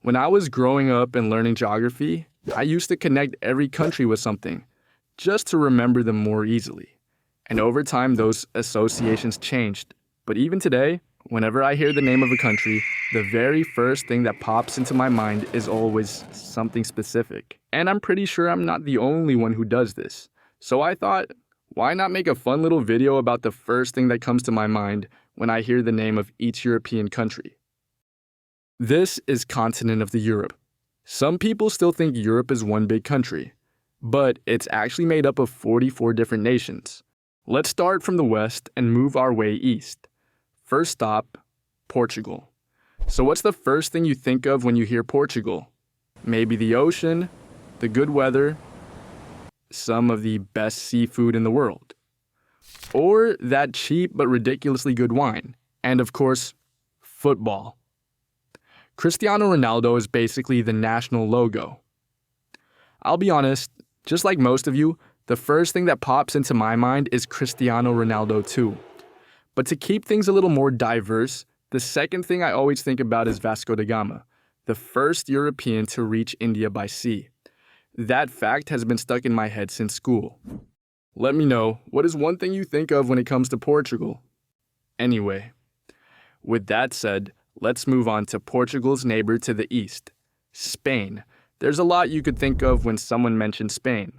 When I was growing up and learning geography, I used to connect every country with something, just to remember them more easily. And over time, those associations changed. But even today, whenever I hear the name of a country, the very first thing that pops into my mind is always something specific. And I'm pretty sure I'm not the only one who does this. So I thought, why not make a fun little video about the first thing that comes to my mind when I hear the name of each European country? This is continent of the Europe. Some people still think Europe is one big country, but it's actually made up of 44 different nations. Let's start from the west and move our way east. First stop, Portugal. So what's the first thing you think of when you hear Portugal? Maybe the ocean, the good weather, some of the best seafood in the world. Or that cheap but ridiculously good wine. And of course, football. Cristiano Ronaldo is basically the national logo. I'll be honest, just like most of you, the first thing that pops into my mind is Cristiano Ronaldo too. But to keep things a little more diverse, the second thing I always think about is Vasco da Gama, the first European to reach India by sea. That fact has been stuck in my head since school. Let me know, what is one thing you think of when it comes to Portugal? Anyway, with that said, let's move on to Portugal's neighbor to the east, Spain. There's a lot you could think of when someone mentions Spain.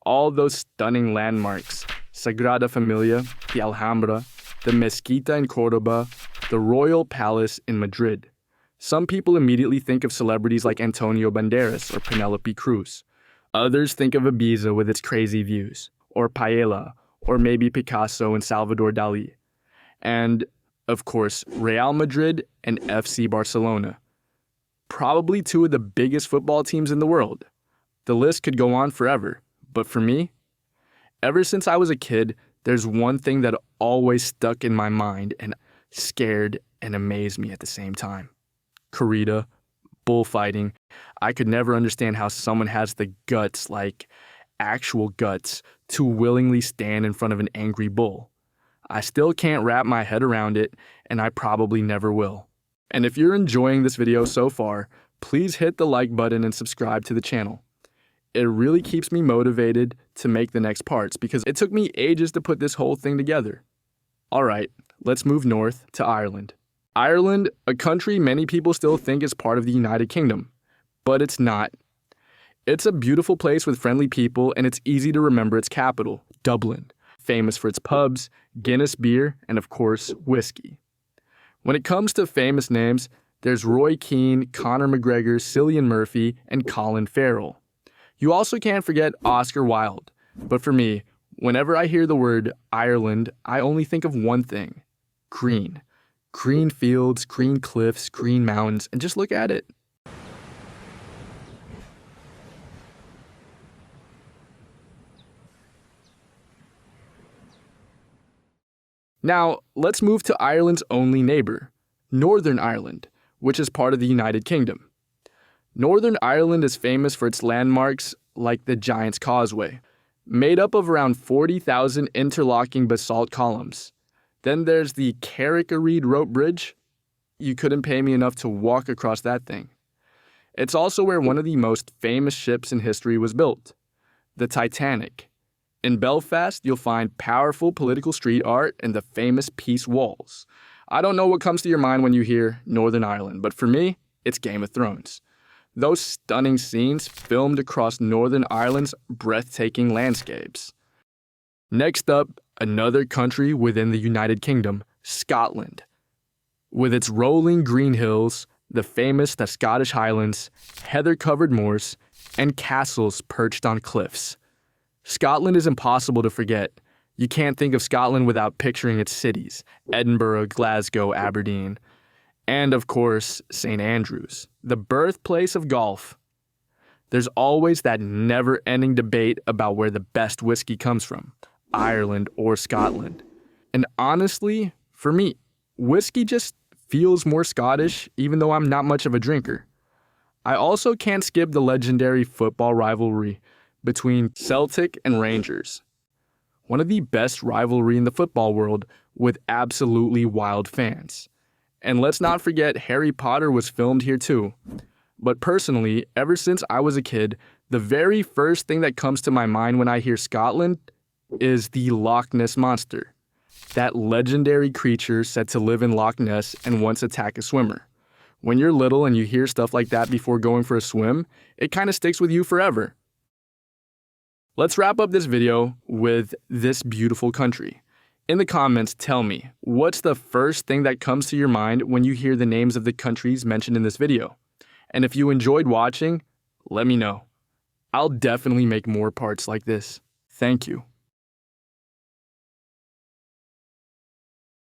All those stunning landmarks, Sagrada Familia, the Alhambra, the Mezquita in Cordoba, the Royal Palace in Madrid. Some people immediately think of celebrities like Antonio Banderas or Penelope Cruz. Others think of Ibiza with its crazy views, or Paella, or maybe Picasso and Salvador Dali. And, of course, Real Madrid and FC Barcelona. Probably two of the biggest football teams in the world. The list could go on forever, but for me, ever since I was a kid, there's one thing that always stuck in my mind and scared and amazed me at the same time. Corrida, bullfighting. I could never understand how someone has the guts, like actual guts, to willingly stand in front of an angry bull. I still can't wrap my head around it, and I probably never will. And if you're enjoying this video so far, please hit the like button and subscribe to the channel. It really keeps me motivated to make the next parts because it took me ages to put this whole thing together. Alright, let's move north to Ireland. Ireland, a country many people still think is part of the United Kingdom, but it's not. It's a beautiful place with friendly people, and it's easy to remember its capital, Dublin, famous for its pubs, Guinness beer, and of course, whiskey. When it comes to famous names, there's Roy Keane, Conor McGregor, Cillian Murphy, and Colin Farrell. You also can't forget Oscar Wilde, but for me, whenever I hear the word Ireland, I only think of one thing: green. Green fields, green cliffs, green mountains, and just look at it. Now, let's move to Ireland's only neighbor, Northern Ireland, which is part of the United Kingdom. Northern Ireland is famous for its landmarks like the Giant's Causeway, made up of around 40,000 interlocking basalt columns. Then there's the Carrick-a-Reed Rope Bridge. You couldn't pay me enough to walk across that thing. It's also where one of the most famous ships in history was built, the Titanic. In Belfast, you'll find powerful political street art and the famous Peace Walls. I don't know what comes to your mind when you hear Northern Ireland, but for me, it's Game of Thrones. Those stunning scenes filmed across Northern Ireland's breathtaking landscapes. Next up, another country within the United Kingdom, Scotland. With its rolling green hills, the famous the Scottish Highlands, heather-covered moors, and castles perched on cliffs. Scotland is impossible to forget. You can't think of Scotland without picturing its cities, Edinburgh, Glasgow, Aberdeen, and of course, St. Andrews, the birthplace of golf. There's always that never-ending debate about where the best whiskey comes from, Ireland or Scotland. And honestly, for me, whiskey just feels more Scottish, even though I'm not much of a drinker. I also can't skip the legendary football rivalry between Celtic and Rangers. One of the best rivalry in the football world with absolutely wild fans. And let's not forget Harry Potter was filmed here too. But personally, ever since I was a kid, the very first thing that comes to my mind when I hear Scotland is the Loch Ness Monster. That legendary creature said to live in Loch Ness and once attack a swimmer. When you're little and you hear stuff like that before going for a swim, it kind of sticks with you forever. Let's wrap up this video with this beautiful country. In the comments, tell me, what's the first thing that comes to your mind when you hear the names of the countries mentioned in this video? And if you enjoyed watching, let me know. I'll definitely make more parts like this. Thank you.